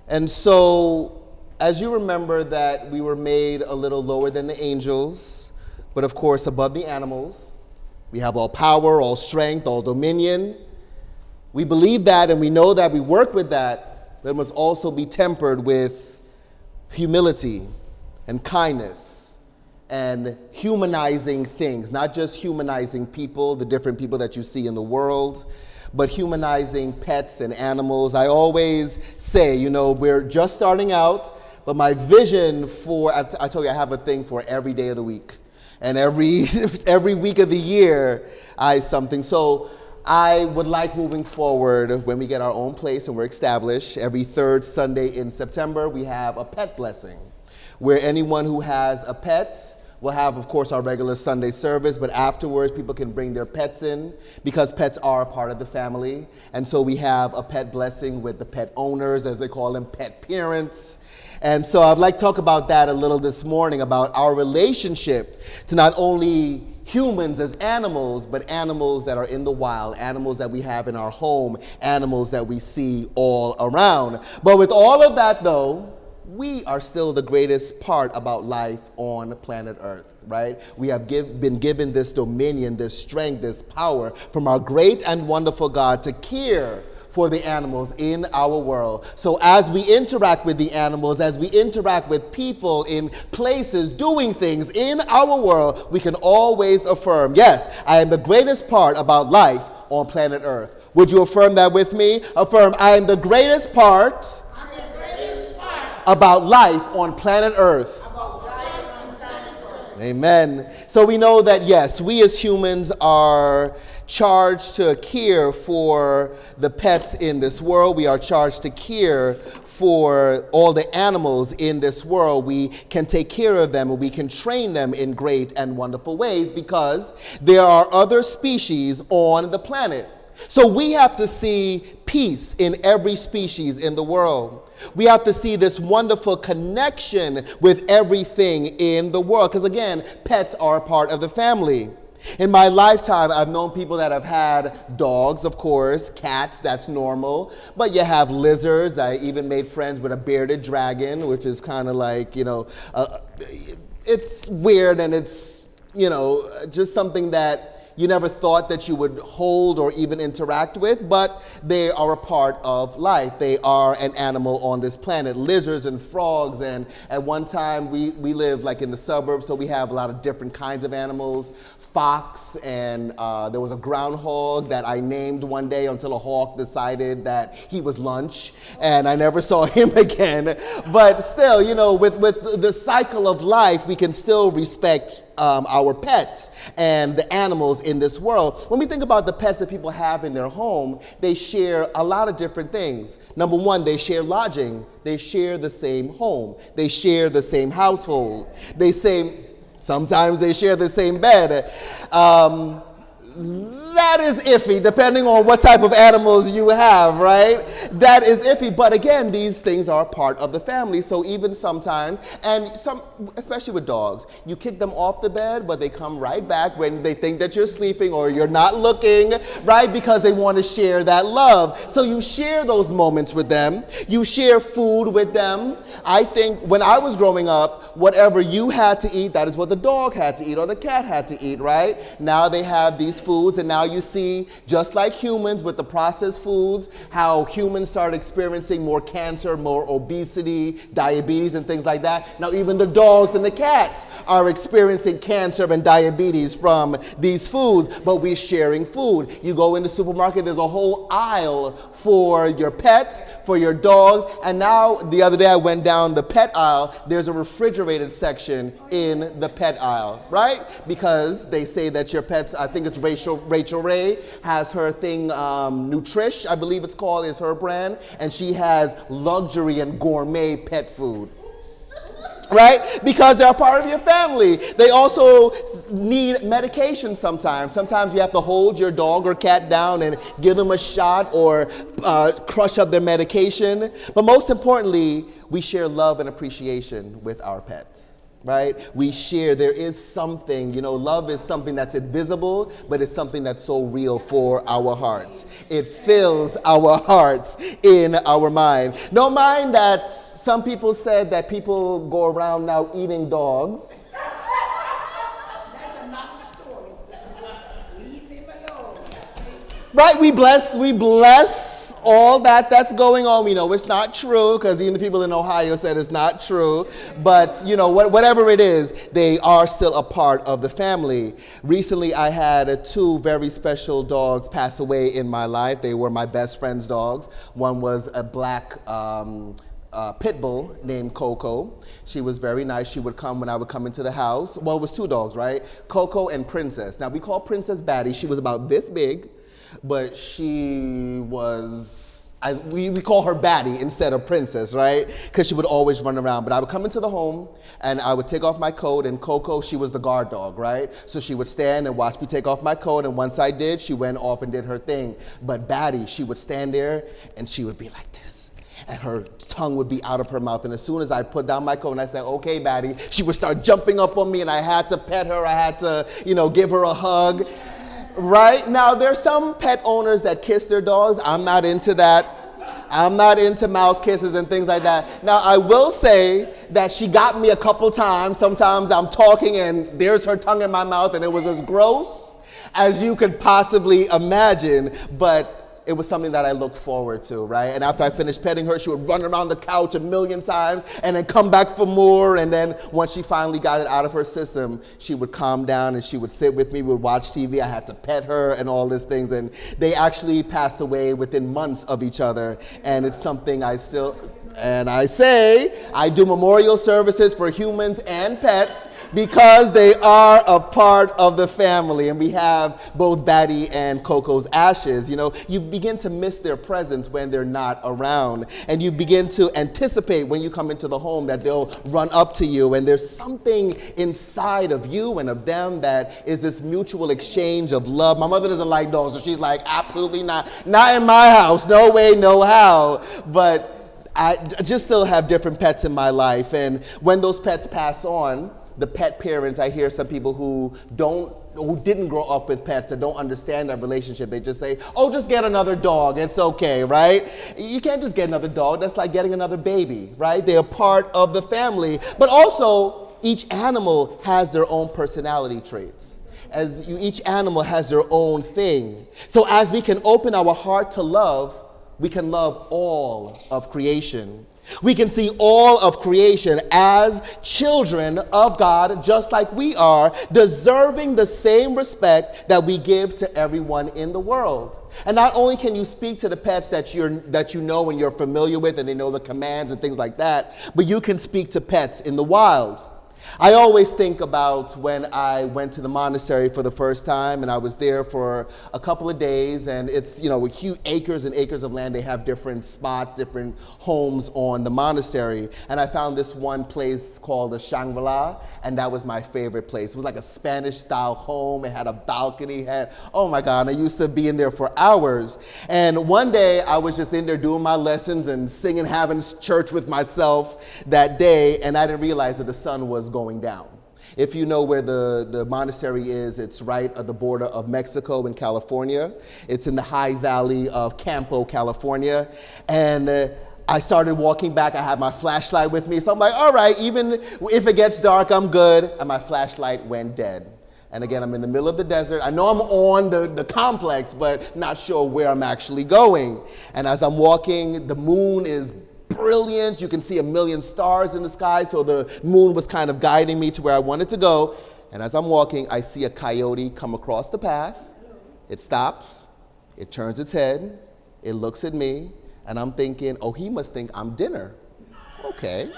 And so, as you remember that we were made a little lower than the angels, but of course above the animals. We have all power, all strength, all dominion. We believe that and we know that we work with that, but it must also be tempered with humility and kindness and humanizing things, not just humanizing people, the different people that you see in the world, but humanizing pets and animals. I always say, we're just starting out, but my vision for, I told you I have a thing for every day of the week. And every week of the year, something. So I would like moving forward, when we get our own place and we're established, every third Sunday in September, we have a pet blessing, where anyone who has a pet will have, of course, our regular Sunday service, but afterwards people can bring their pets in because pets are a part of the family. And so we have a pet blessing with the pet owners, as they call them, pet parents. And so I'd like to talk about that a little this morning, about our relationship to not only humans as animals, but animals that are in the wild, animals that we have in our home, animals that we see all around. But with all of that, though, we are still the greatest part about life on planet Earth, right? We have been given this dominion, this strength, this power from our great and wonderful God to care for the animals in our world. So as we interact with the animals, as we interact with people in places, doing things in our world, we can always affirm, yes, I am the greatest part about life on planet Earth. Would you affirm that with me? Affirm, I am the greatest part about life on planet Earth. Amen. So we know that, yes, we as humans are charged to care for the pets in this world. We are charged to care for all the animals in this world. We can take care of them and we can train them in great and wonderful ways because there are other species on the planet. So we have to see peace in every species in the world. We have to see this wonderful connection with everything in the world. Because again, pets are a part of the family. In my lifetime, I've known people that have had dogs, of course, cats, that's normal. But you have lizards. I even made friends with a bearded dragon, which is kind of like, it's weird and it's, just something that you never thought that you would hold or even interact with, but they are a part of life. They are an animal on this planet. Lizards and frogs, and at one time we live like in the suburbs, so we have a lot of different kinds of animals. Fox, and there was a groundhog that I named one day until a hawk decided that he was lunch, and I never saw him again. But still, with the cycle of life, we can still respect our pets and the animals in this world. When we think about the pets that people have in their home, they share a lot of different things. Number one, they share lodging. They share the same home. They share the same household. Sometimes they share the same bed. That is iffy, depending on what type of animals you have, right? That is iffy. But again, these things are part of the family. So even sometimes, especially with dogs, you kick them off the bed, but they come right back when they think that you're sleeping or you're not looking, right? Because they want to share that love. So you share those moments with them. You share food with them. I think when I was growing up, whatever you had to eat, that is what the dog had to eat or the cat had to eat, right? Now they have these foods, and now you see, just like humans with the processed foods, how humans start experiencing more cancer, more obesity, diabetes, and things like that. Now even the dogs and the cats are experiencing cancer and diabetes from these foods, but we're sharing food. You go in the supermarket, there's a whole aisle for your pets, for your dogs, and now the other day I went down the pet aisle, there's a refrigerated section in the pet aisle, right? Because they say that your pets, I think it's Rachel Ray has her thing, Nutrish, I believe it's called, is her brand, and she has luxury and gourmet pet food. Right? Because they're a part of your family. They also need medication sometimes. Sometimes you have to hold your dog or cat down and give them a shot or crush up their medication. But most importantly, we share love and appreciation with our pets. right? We share. There is something, love is something that's invisible, but it's something that's so real for our hearts. It fills our hearts in our mind. Don't mind that some people said that people go around now eating dogs. That's another story. Leave him alone. Right, we bless all that's going on. We know it's not true because even the people in Ohio said it's not true. But, whatever it is, they are still a part of the family. Recently, I had two very special dogs pass away in my life. They were my best friend's dogs. One was a black pit bull named Coco. She was very nice. She would come when I would come into the house. Well, it was two dogs, right? Coco and Princess. Now, we call Princess Batty. She was about this big. But she was, we call her Batty instead of Princess, right? Because she would always run around. But I would come into the home, and I would take off my coat, and Coco, she was the guard dog, right? So she would stand and watch me take off my coat, and once I did, she went off and did her thing. But Batty, she would stand there, and she would be like this. And her tongue would be out of her mouth. And as soon as I put down my coat and I said, okay, Batty, she would start jumping up on me, and I had to pet her. I had to, give her a hug. Right? Now, there's some pet owners that kiss their dogs. I'm not into that. I'm not into mouth kisses and things like that. Now, I will say that she got me a couple times. Sometimes I'm talking and there's her tongue in my mouth, and it was as gross as you could possibly imagine. But it was something that I looked forward to, right? And after I finished petting her, she would run around the couch a million times and then come back for more. And then once she finally got it out of her system, she would calm down and she would sit with me. We would watch TV. I had to pet her and all these things. And they actually passed away within months of each other. And it's something I still... And I say, I do memorial services for humans and pets because they are a part of the family. And we have both Batty and Coco's ashes. You begin to miss their presence when they're not around. And you begin to anticipate when you come into the home that they'll run up to you. And there's something inside of you and of them that is this mutual exchange of love. My mother doesn't like dogs, so she's like, absolutely not. Not in my house. No way, no how. But I just still have different pets in my life, and when those pets pass on, the pet parents, I hear some people who didn't grow up with pets, that don't understand that relationship. They just say, oh, just get another dog, it's okay, right? You can't just get another dog. That's like getting another baby, right? They're part of the family. But also, each animal has their own personality traits. Each animal has their own thing. So as we can open our heart to love, we can love all of creation. We can see all of creation as children of God, just like we are, deserving the same respect that we give to everyone in the world. And not only can you speak to the pets that you know and you're familiar with, and they know the commands and things like that, but you can speak to pets in the wild. I always think about when I went to the monastery for the first time, and I was there for a couple of days, and it's, with huge acres and acres of land. They have different spots, different homes on the monastery, and I found this one place called the Shangri-La, and that was my favorite place. It was like a Spanish-style home. It had a balcony. Oh my God, I used to be in there for hours. And one day, I was just in there doing my lessons and singing, having church with myself that day, and I didn't realize that the sun was going down. If you know where the monastery is, it's right at the border of Mexico and California. It's in the high valley of Campo, California. And I started walking back. I had my flashlight with me. So I'm like, all right, even if it gets dark, I'm good. And my flashlight went dead. And again, I'm in the middle of the desert. I know I'm on the complex, but not sure where I'm actually going. And as I'm walking, the moon is brilliant. You can see a million stars in the sky, so the moon was kind of guiding me to where I wanted to go. And as I'm walking, I see a coyote come across the path. It stops, it turns its head, it looks at me, and I'm thinking, oh, he must think I'm dinner. Okay.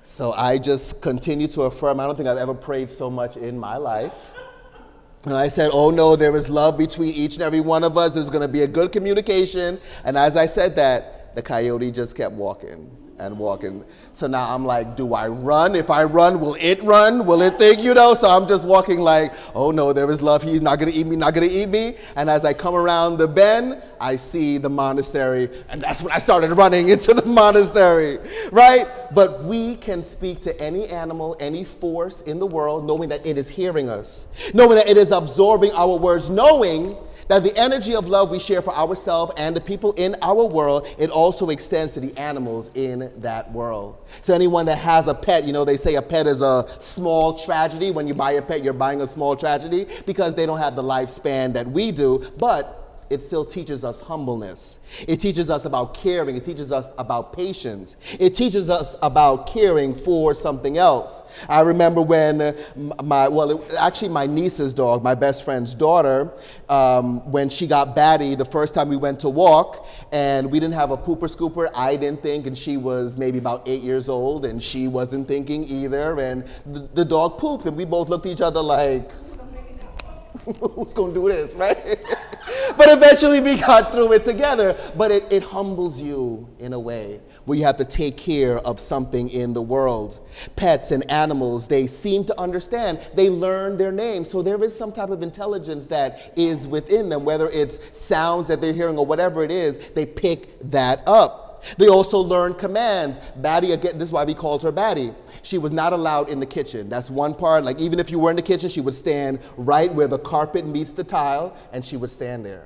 So I just continue to affirm. I don't think I've ever prayed so much in my life. And I said, oh no, there is love between each and every one of us. There's going to be a good communication. And as I said that, the coyote just kept walking. and walking. So now I'm like, do I run? If I run, will it run? Will it think, So I'm just walking like, oh no, there is love. He's not going to eat me, not going to eat me. And as I come around the bend, I see the monastery. And that's when I started running into the monastery, right? But we can speak to any animal, any force in the world, knowing that it is hearing us, knowing that it is absorbing our words, knowing that the energy of love we share for ourselves and the people in our world, it also extends to the animals in that world. So anyone that has a pet, they say a pet is a small tragedy. When you buy a pet, you're buying a small tragedy because they don't have the lifespan that we do, but it still teaches us humbleness. It teaches us about caring. It teaches us about patience. It teaches us about caring for something else. I remember when my niece's dog, my best friend's daughter, when she got batty, the first time we went to walk, and we didn't have a pooper scooper. I didn't think, and she was maybe about 8 years old, and she wasn't thinking either, and the dog pooped, and we both looked at each other like, who's going to do this, right? But eventually we got through it together. But it humbles you in a way where you have to take care of something in the world. Pets and animals, they seem to understand. They learn their names. So there is some type of intelligence that is within them, whether it's sounds that they're hearing or whatever it is, they pick that up. They also learn commands. Batty, again, this is why we called her Batty. She was not allowed in the kitchen. That's one part. Like, even if you were in the kitchen, she would stand right where the carpet meets the tile, and she would stand there.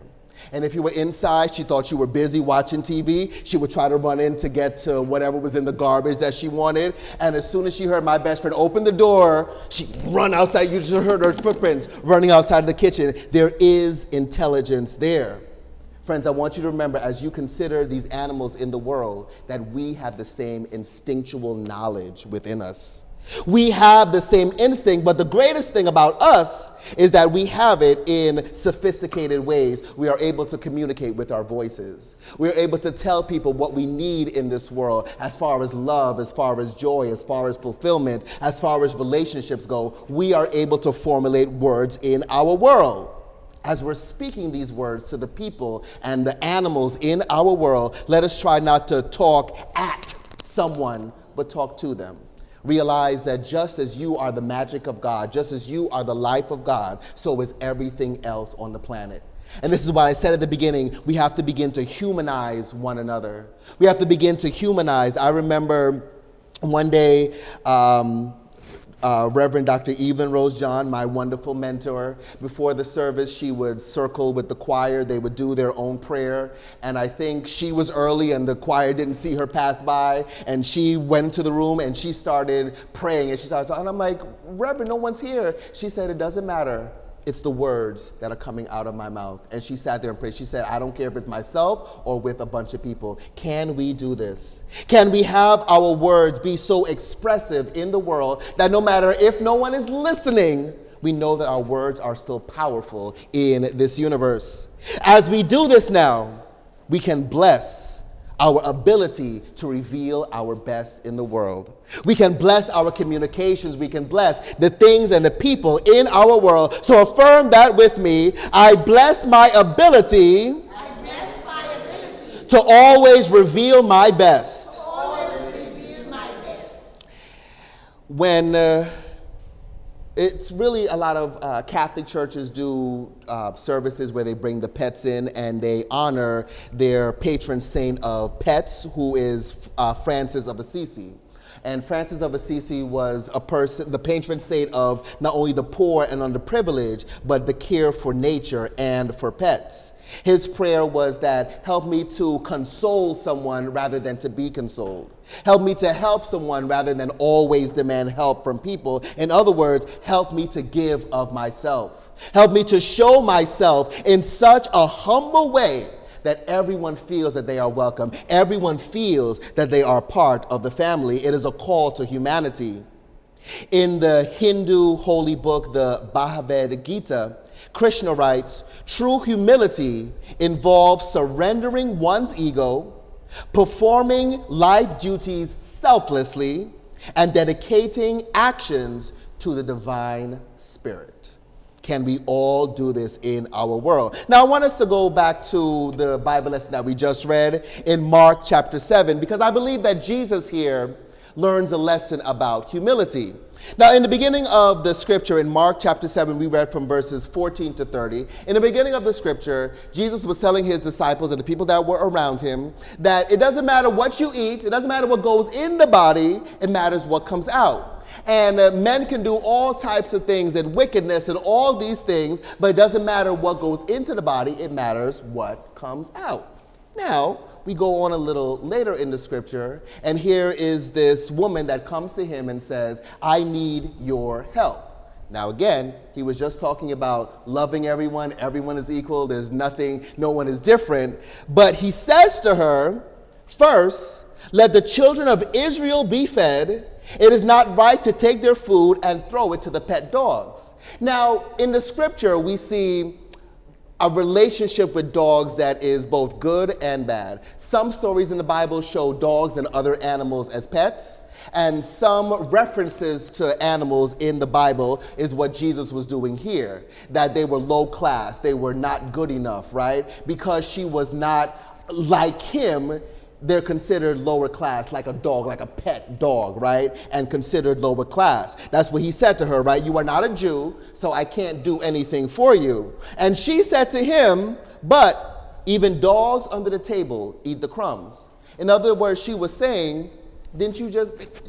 And if you were inside, she thought you were busy watching TV. She would try to run in to get to whatever was in the garbage that she wanted. And as soon as she heard my best friend open the door, she'd run outside. You just heard her footprints running outside the kitchen. There is intelligence there. Friends, I want you to remember, as you consider these animals in the world, that we have the same instinctual knowledge within us. We have the same instinct, but the greatest thing about us is that we have it in sophisticated ways. We are able to communicate with our voices. We are able to tell people what we need in this world as far as love, as far as joy, as far as fulfillment, as far as relationships go. We are able to formulate words in our world. As we're speaking these words to the people and the animals in our world, let us try not to talk at someone, but talk to them. Realize that just as you are the magic of God, just as you are the life of God, so is everything else on the planet. And this is what I said at the beginning, we have to begin to humanize one another. We have to begin to humanize. I remember one day, Reverend Dr. Evelyn Rose John, my wonderful mentor, before the service, she would circle with the choir. They would do their own prayer. And I think she was early and the choir didn't see her pass by. And she went to the room and she started praying. And she started talking. And I'm like, Reverend, no one's here. She said, it doesn't matter. It's the words that are coming out of my mouth. And she sat there and prayed. She said, I don't care if it's myself or with a bunch of people. Can we do this? Can we have our words be so expressive in the world that no matter if no one is listening, we know that our words are still powerful in this universe? As we do this now, we can bless our ability to reveal our best in the world. We can bless our communications. We can bless the things and the people in our world. So affirm that with me. I bless my ability, to always reveal my best. When it's really a lot of Catholic churches do services where they bring the pets in and they honor their patron saint of pets, who is Francis of Assisi. And Francis of Assisi was a person, the patron saint of not only the poor and underprivileged, but the care for nature and for pets. His prayer was that, help me to console someone rather than to be consoled. Help me to help someone rather than always demand help from people. In other words, help me to give of myself. Help me to show myself in such a humble way that everyone feels that they are welcome. Everyone feels that they are part of the family. It is a call to humanity. In the Hindu holy book, the Bhagavad Gita, Krishna writes, true humility involves surrendering one's ego, performing life duties selflessly, and dedicating actions to the divine spirit. Can we all do this in our world? Now, I want us to go back to the Bible lesson that we just read in Mark chapter 7, because I believe that Jesus here learns a lesson about humility. Now, in the beginning of the scripture in Mark chapter 7, we read from verses 14 to 30. In the beginning of the scripture, Jesus was telling his disciples and the people that were around him that it doesn't matter what you eat, it doesn't matter what goes in the body, it matters what comes out. And men can do all types of things and wickedness and all these things, but it doesn't matter what goes into the body, it matters what comes out. Now, we go on a little later in the scripture, and here is this woman that comes to him and says, I need your help. Now again, he was just talking about loving everyone is equal, there's nothing, no one is different. But he says to her, first, let the children of Israel be fed. It is not right to take their food and throw it to the pet dogs. Now, in the scripture, we see a relationship with dogs that is both good and bad. Some stories in the Bible show dogs and other animals as pets, and some references to animals in the Bible is what Jesus was doing here, that they were low class, they were not good enough, right? Because she was not like him, they're considered lower class, like a dog, like a pet dog, right? And considered lower class. That's what he said to her, right? You are not a Jew, so I can't do anything for you. And she said to him, but even dogs under the table eat the crumbs. In other words, she was saying,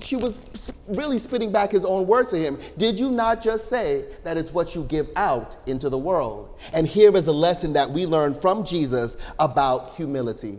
she was really spitting back his own words to him. Did you not just say that it's what you give out into the world? And here is a lesson that we learn from Jesus about humility.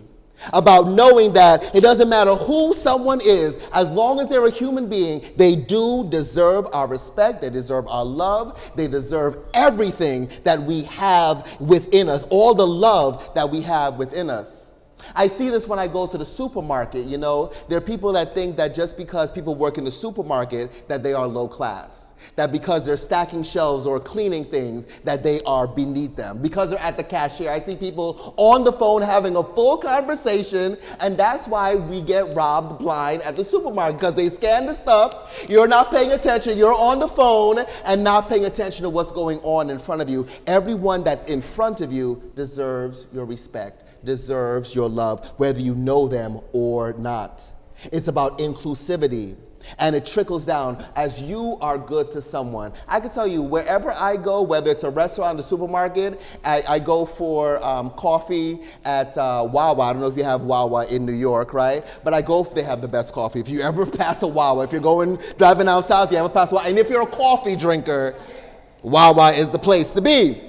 About knowing that it doesn't matter who someone is, as long as they're a human being, they do deserve our respect, they deserve our love, they deserve everything that we have within us, all the love that we have within us. I see this when I go to the supermarket, you know. There are people that think that just because people work in the supermarket that they are low class. That because they're stacking shelves or cleaning things that they are beneath them. Because they're at the cashier. I see people on the phone having a full conversation, and that's why we get robbed blind at the supermarket, because they scan the stuff, you're not paying attention, you're on the phone and not paying attention to what's going on in front of you. Everyone that's in front of you deserves your respect, deserves your love, whether you know them or not. It's about inclusivity. And it trickles down as you are good to someone. I can tell you, wherever I go, whether it's a restaurant, the supermarket, I go for coffee at Wawa. I don't know if you have Wawa in New York, right? But I go if they have the best coffee. If you ever pass a Wawa, if you're driving out south, you ever pass a Wawa. And if you're a coffee drinker, Wawa is the place to be.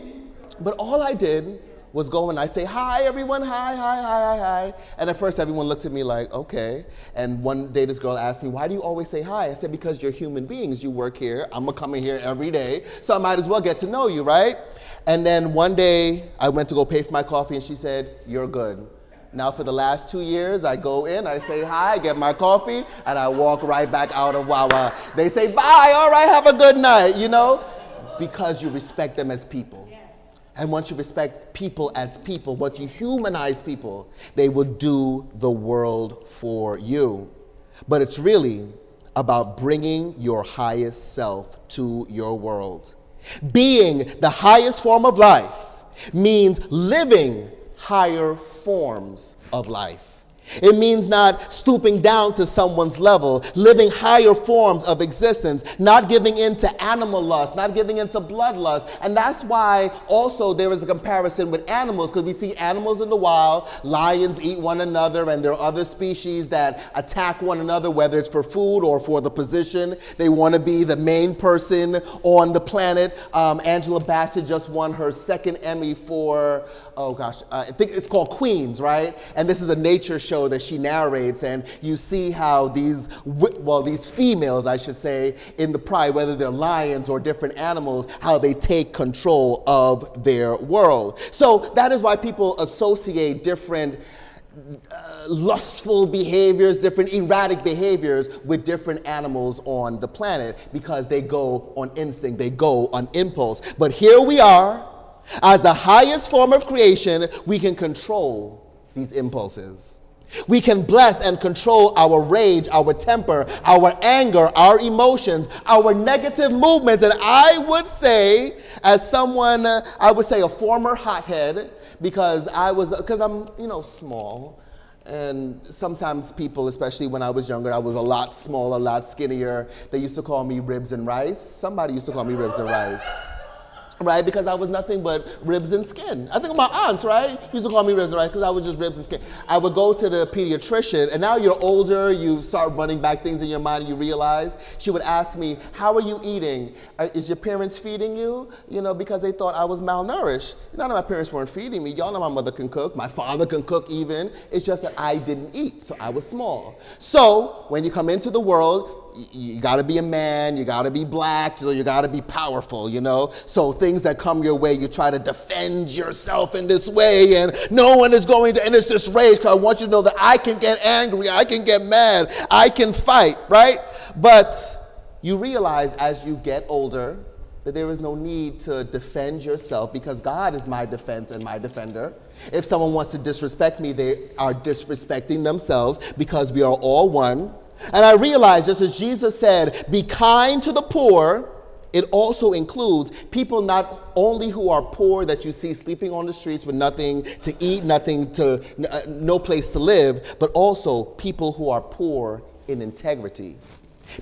But all I did was go and I say, hi, everyone, hi. And at first, everyone looked at me like, okay. And one day, this girl asked me, why do you always say hi? I said, because you're human beings. You work here. I'm coming here every day, so I might as well get to know you, right? And then one day, I went to go pay for my coffee, and she said, you're good. Now, for the last 2 years, I go in, I say hi, get my coffee, and I walk right back out of Wawa. They say, bye, all right, have a good night, you know? Because you respect them as people. And once you respect people as people, once you humanize people, they will do the world for you. But it's really about bringing your highest self to your world. Being the highest form of life means living higher forms of life. It means not stooping down to someone's level, living higher forms of existence, not giving in to animal lust, not giving in to bloodlust. And that's why also there is a comparison with animals, because we see animals in the wild, lions eat one another, and there are other species that attack one another, whether it's for food or for the position. They want to be the main person on the planet. Angela Bassett just won her second Emmy for, I think it's called Queens, right? And this is a nature show that she narrates, and you see how these females, I should say, in the pride, whether they're lions or different animals, how they take control of their world. So that is why people associate different lustful behaviors, different erratic behaviors with different animals on the planet, because they go on instinct, they go on impulse. But here we are, as the highest form of creation, we can control these impulses. We can bless and control our rage, our temper, our anger, our emotions, our negative movements. And I would say, as someone, I would say a former hothead, because I'm, small. And sometimes people, especially when I was younger, I was a lot smaller, a lot skinnier. They used to call me ribs and rice. Somebody used to call me ribs and rice. Right, because I was nothing but ribs and skin. I think my aunt, right, used to call me ribs and rice because I was just ribs and skin. I would go to the pediatrician, and now you're older, you start running back things in your mind, and you realize. She would ask me, how are you eating? Is your parents feeding you? Because they thought I was malnourished. None of my parents weren't feeding me. Y'all know my mother can cook. My father can cook even. It's just that I didn't eat, so I was small. So when you come into the world, you gotta be a man, you gotta be black, so you gotta be powerful, So things that come your way, you try to defend yourself in this way, and no one is going to, and it's this rage, because I want you to know that I can get angry, I can get mad, I can fight, right? But you realize as you get older that there is no need to defend yourself, because God is my defense and my defender. If someone wants to disrespect me, they are disrespecting themselves, because we are all one. And I realize, just as Jesus said, be kind to the poor, it also includes people not only who are poor that you see sleeping on the streets with nothing to eat, no place to live, but also people who are poor in integrity.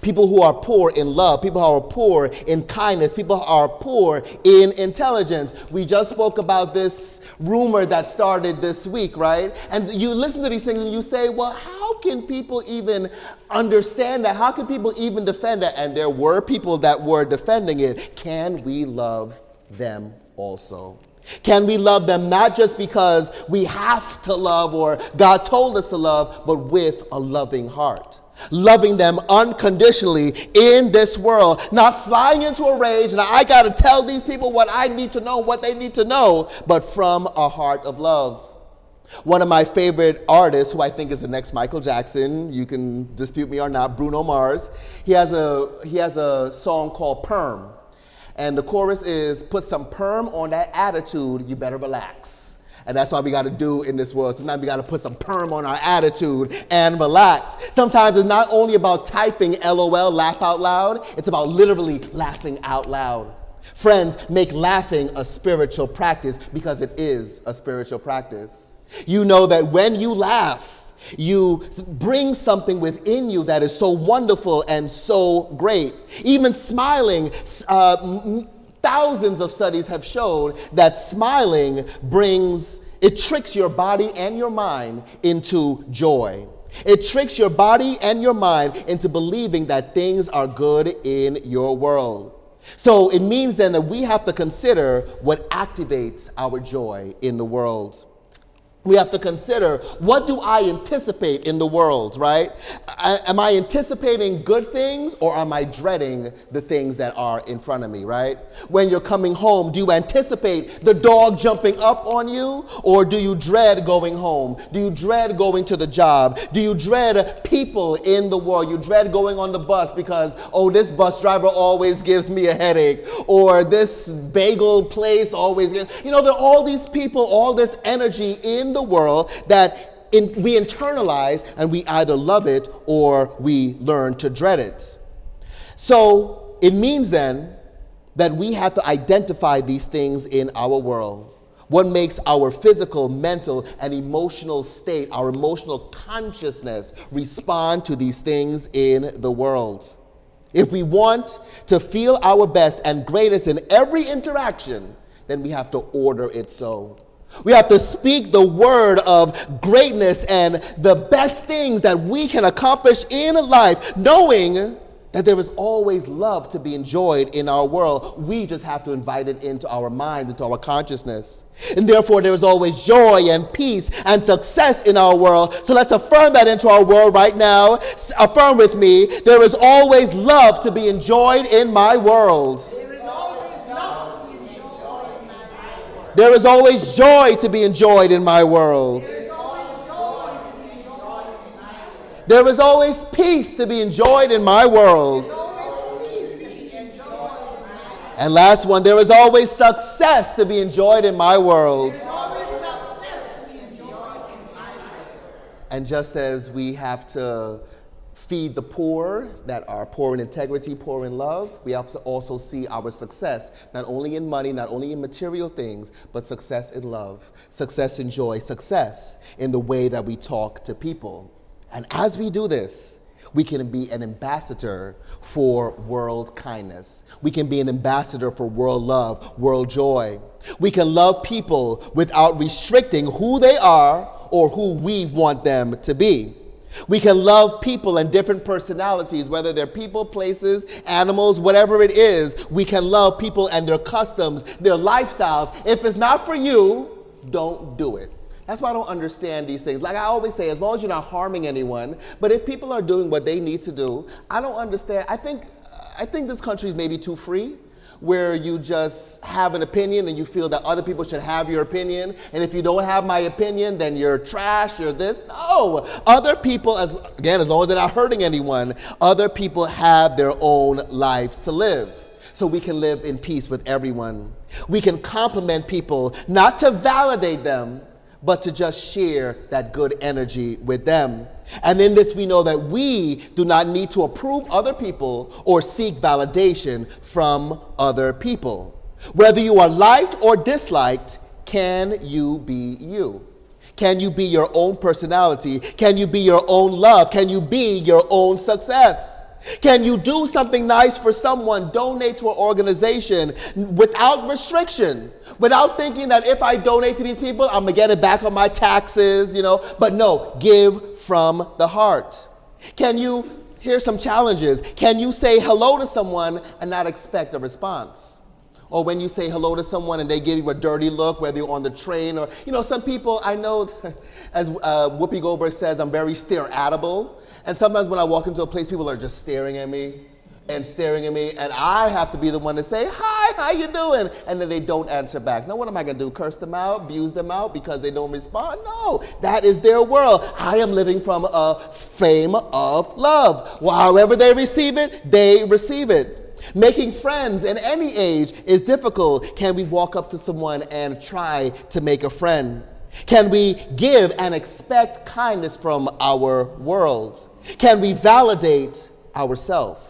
People who are poor in love, people who are poor in kindness, people who are poor in intelligence. We just spoke about this rumor that started this week, right? And you listen to these things and you say, well, how can people even understand that? How can people even defend that? And there were people that were defending it. Can we love them also? Can we love them not just because we have to love or God told us to love, but with a loving heart? Loving them unconditionally in this world, not flying into a rage and I got to tell these people what I need to know, what they need to know, but from a heart of love. One of my favorite artists, who I think is the next Michael Jackson, you can dispute me or not, Bruno Mars, he has a song called Perm. And the chorus is, put some perm on that attitude, you better relax. And that's what we got to do in this world. Sometimes we got to put some perm on our attitude and relax. Sometimes it's not only about typing LOL, laugh out loud. It's about literally laughing out loud. Friends, make laughing a spiritual practice, because it is a spiritual practice. You know that when you laugh, you bring something within you that is so wonderful and so great. Even smiling, thousands of studies have shown that smiling tricks your body and your mind into joy. It tricks your body and your mind into believing that things are good in your world. So it means then that we have to consider what activates our joy in the world. We have to consider, what do I anticipate in the world, right? Am I anticipating good things, or am I dreading the things that are in front of me, right? When you're coming home, do you anticipate the dog jumping up on you, or do you dread going home? Do you dread going to the job? Do you dread people in the world? You dread going on the bus because, this bus driver always gives me a headache, or this bagel place always gives, there are all these people, all this energy in the world that we internalize, and we either love it or we learn to dread it. So it means then that we have to identify these things in our world. What makes our physical, mental, and emotional state, our emotional consciousness, respond to these things in the world. If we want to feel our best and greatest in every interaction, then we have to order it so. We have to speak the word of greatness and the best things that we can accomplish in life, knowing that there is always love to be enjoyed in our world. We just have to invite it into our mind, into our consciousness. And therefore, there is always joy and peace and success in our world. So let's affirm that into our world right now. Affirm with me, there is always love to be enjoyed in my world. There is always joy to be enjoyed in my world. There is always peace to be enjoyed in my world. And last one, there is always success to be enjoyed in my world. And just as we have to feed the poor that are poor in integrity, poor in love, we have to also see our success, not only in money, not only in material things, but success in love, success in joy, success in the way that we talk to people. And as we do this, we can be an ambassador for world kindness. We can be an ambassador for world love, world joy. We can love people without restricting who they are or who we want them to be. We can love people and different personalities, whether they're people, places, animals, whatever it is. We can love people and their customs, their lifestyles. If it's not for you, don't do it. That's why I don't understand these things. Like I always say, as long as you're not harming anyone, but if people are doing what they need to do, I don't understand. I think this country is maybe too free, where you just have an opinion and you feel that other people should have your opinion. And if you don't have my opinion, then you're trash, you're this. No, other people, as long as they're not hurting anyone, other people have their own lives to live. So we can live in peace with everyone. We can compliment people, not to validate them, but to just share that good energy with them. And in this, we know that we do not need to approve other people or seek validation from other people. Whether you are liked or disliked, can you be you? Can you be your own personality? Can you be your own love? Can you be your own success? Can you do something nice for someone, donate to an organization without restriction, without thinking that if I donate to these people, I'm going to get it back on my taxes, but no, give from the heart. Here's some challenges. Can you say hello to someone and not expect a response? Or when you say hello to someone and they give you a dirty look, whether you're on the train or, some people, I know, as Whoopi Goldberg says, I'm very stare-atable. And sometimes when I walk into a place, people are just staring at me, and I have to be the one to say, hi, how you doing? And then they don't answer back. Now, what am I going to do? Curse them out, abuse them out because they don't respond? No, that is their world. I am living from a frame of love. Well, however they receive it, they receive it. Making friends in any age is difficult. Can we walk up to someone and try to make a friend? Can we give and expect kindness from our world? Can we validate ourselves?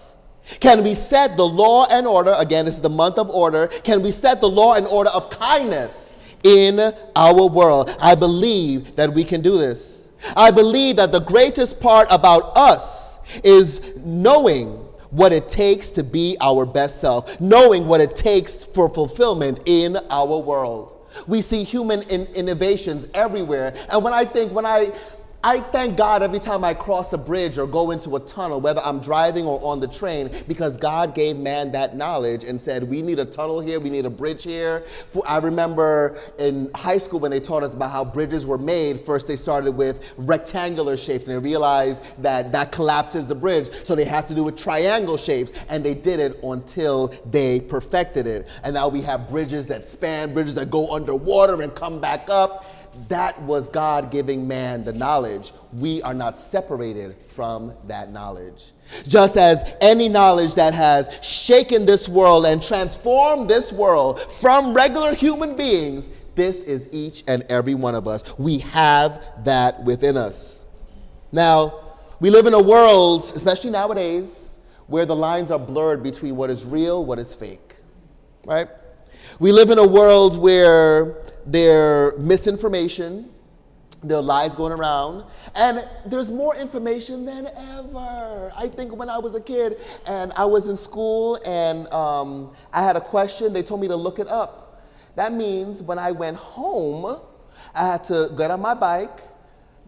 Can we set the law and order? Again, this is the month of order. Can we set the law and order of kindness in our world? I believe that we can do this. I believe that the greatest part about us is knowing what it takes to be our best self, knowing what it takes for fulfillment in our world. We see human innovations everywhere. And I thank God every time I cross a bridge or go into a tunnel, whether I'm driving or on the train, because God gave man that knowledge and said, we need a tunnel here, we need a bridge here. I remember in high school when they taught us about how bridges were made, first they started with rectangular shapes and they realized that collapses the bridge. So they had to do with triangle shapes, and they did it until they perfected it. And now we have bridges that span, bridges that go underwater and come back up. That was God giving man the knowledge. We are not separated from that knowledge. Just as any knowledge that has shaken this world and transformed this world from regular human beings, this is each and every one of us. We have that within us. Now, we live in a world, especially nowadays, where the lines are blurred between what is real, what is fake, right? We live in a world where there's misinformation, there are lies going around, and there's more information than ever. I think when I was a kid and I was in school and I had a question, they told me to look it up. That means when I went home, I had to get on my bike,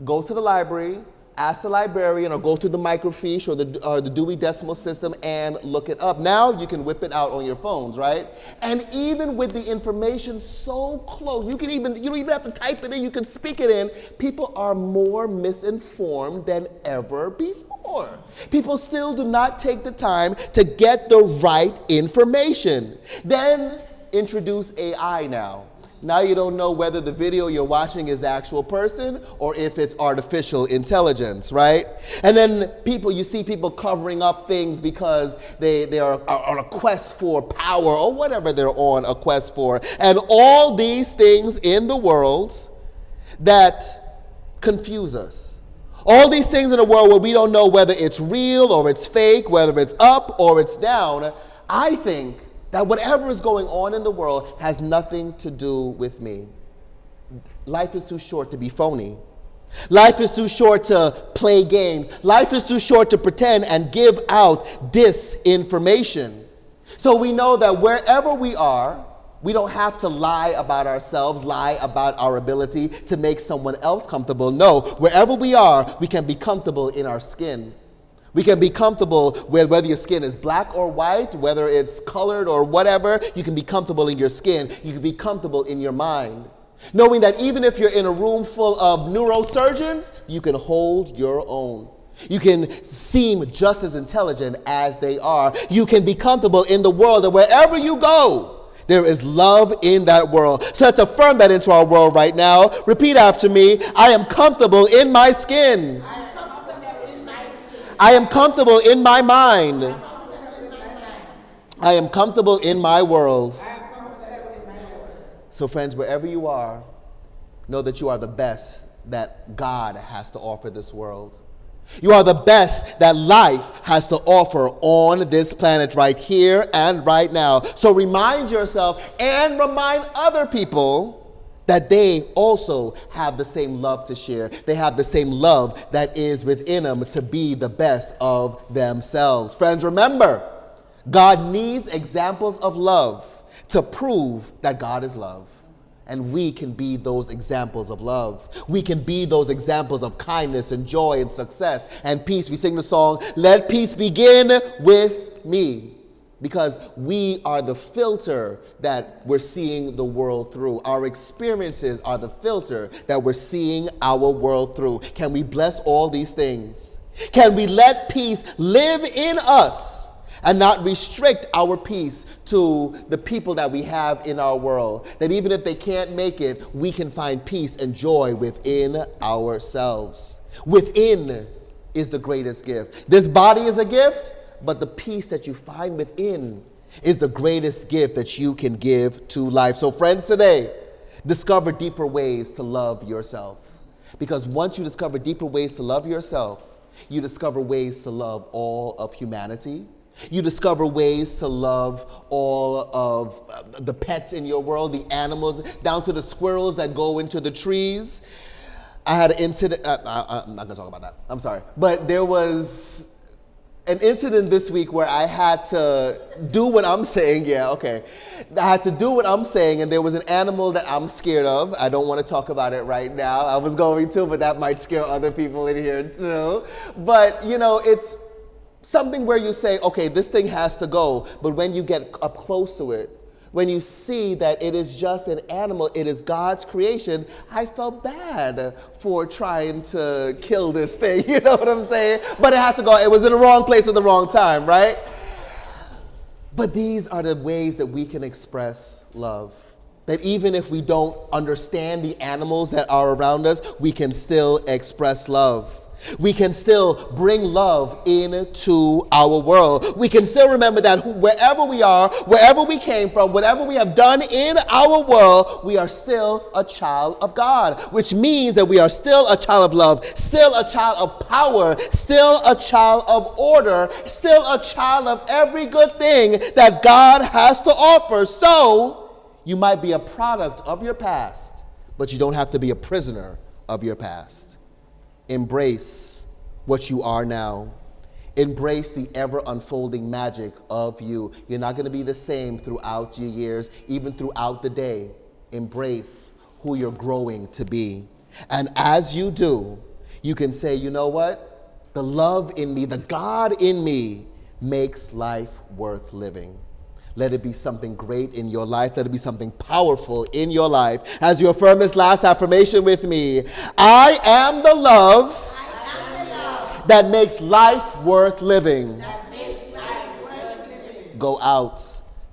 go to the library, ask the librarian, or go to the microfiche or the Dewey Decimal System and look it up. Now you can whip it out on your phones, right? And even with the information so close, you don't even have to type it in, you can speak it in. People are more misinformed than ever before. People still do not take the time to get the right information. Then introduce AI now. Now you don't know whether the video you're watching is the actual person or if it's artificial intelligence, right? And then you see people covering up things because they are on a quest for power or whatever they're on a quest for. And all these things in the world that confuse us. All these things in the world where we don't know whether it's real or it's fake, whether it's up or it's down, I think that whatever is going on in the world has nothing to do with me. Life is too short to be phony. Life is too short to play games. Life is too short to pretend and give out disinformation. So we know that wherever we are, we don't have to lie about ourselves, lie about our ability to make someone else comfortable. No, wherever we are, we can be comfortable in our skin. We can be comfortable with whether your skin is black or white, whether it's colored or whatever. You can be comfortable in your skin. You can be comfortable in your mind. Knowing that even if you're in a room full of neurosurgeons, you can hold your own. You can seem just as intelligent as they are. You can be comfortable in the world, and wherever you go, there is love in that world. So let's affirm that into our world right now. Repeat after me. I am comfortable in my skin. I am comfortable in my mind. I am comfortable in my world. So friends, wherever you are, know that you are the best that God has to offer this world. You are the best that life has to offer on this planet right here and right now. So remind yourself and remind other people that they also have the same love to share. They have the same love that is within them to be the best of themselves. Friends, remember, God needs examples of love to prove that God is love. And we can be those examples of love. We can be those examples of kindness and joy and success and peace. We sing the song, "Let peace begin with me." Because we are the filter that we're seeing the world through. Our experiences are the filter that we're seeing our world through. Can we bless all these things? Can we let peace live in us and not restrict our peace to the people that we have in our world? That even if they can't make it, we can find peace and joy within ourselves. Within is the greatest gift. This body is a gift, but the peace that you find within is the greatest gift that you can give to life. So friends, today, discover deeper ways to love yourself. Because once you discover deeper ways to love yourself, you discover ways to love all of humanity. You discover ways to love all of the pets in your world, the animals, down to the squirrels that go into the trees. I had an incident, I'm not gonna talk about that, I'm sorry. But there was an incident this week where I had to do what I'm saying. I had to do what I'm saying, and there was an animal that I'm scared of. I don't want to talk about it right now. I was going to, but that might scare other people in here too. But, you know, it's something where you say, okay, this thing has to go. But when you get up close to it, when you see that it is just an animal, it is God's creation, I felt bad for trying to kill this thing, you know what I'm saying? But it had to go, it was in the wrong place at the wrong time, right? But these are the ways that we can express love. That even if we don't understand the animals that are around us, we can still express love. We can still bring love into our world. We can still remember that wherever we are, wherever we came from, whatever we have done in our world, we are still a child of God, which means that we are still a child of love, still a child of power, still a child of order, still a child of every good thing that God has to offer. So you might be a product of your past, but you don't have to be a prisoner of your past. Embrace what you are now. Embrace the ever-unfolding magic of you. You're not going to be the same throughout your years, even throughout the day. Embrace who you're growing to be. And as you do, you can say, you know what? The love in me, the God in me makes life worth living. Let it be something great in your life. Let it be something powerful in your life. As you affirm this last affirmation with me, I am the love, that makes life worth living. Go out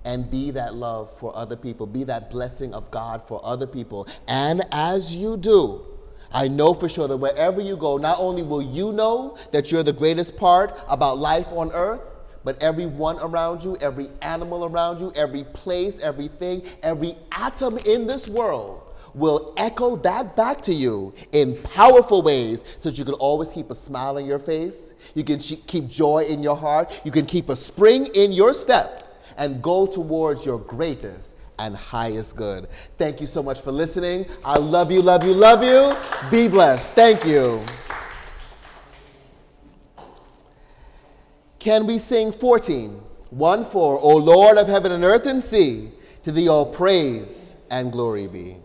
and be that love for other people. Be that blessing of God for other people. And as you do, I know for sure that wherever you go, not only will you know that you're the greatest part about life on earth, but everyone around you, every animal around you, every place, everything, every atom in this world will echo that back to you in powerful ways so that you can always keep a smile on your face. You can keep joy in your heart. You can keep a spring in your step and go towards your greatest and highest good. Thank you so much for listening. I love you, love you, love you. Be blessed. Thank you. Can we sing 14? 1-4. O Lord of heaven and earth and sea, to thee all praise and glory be.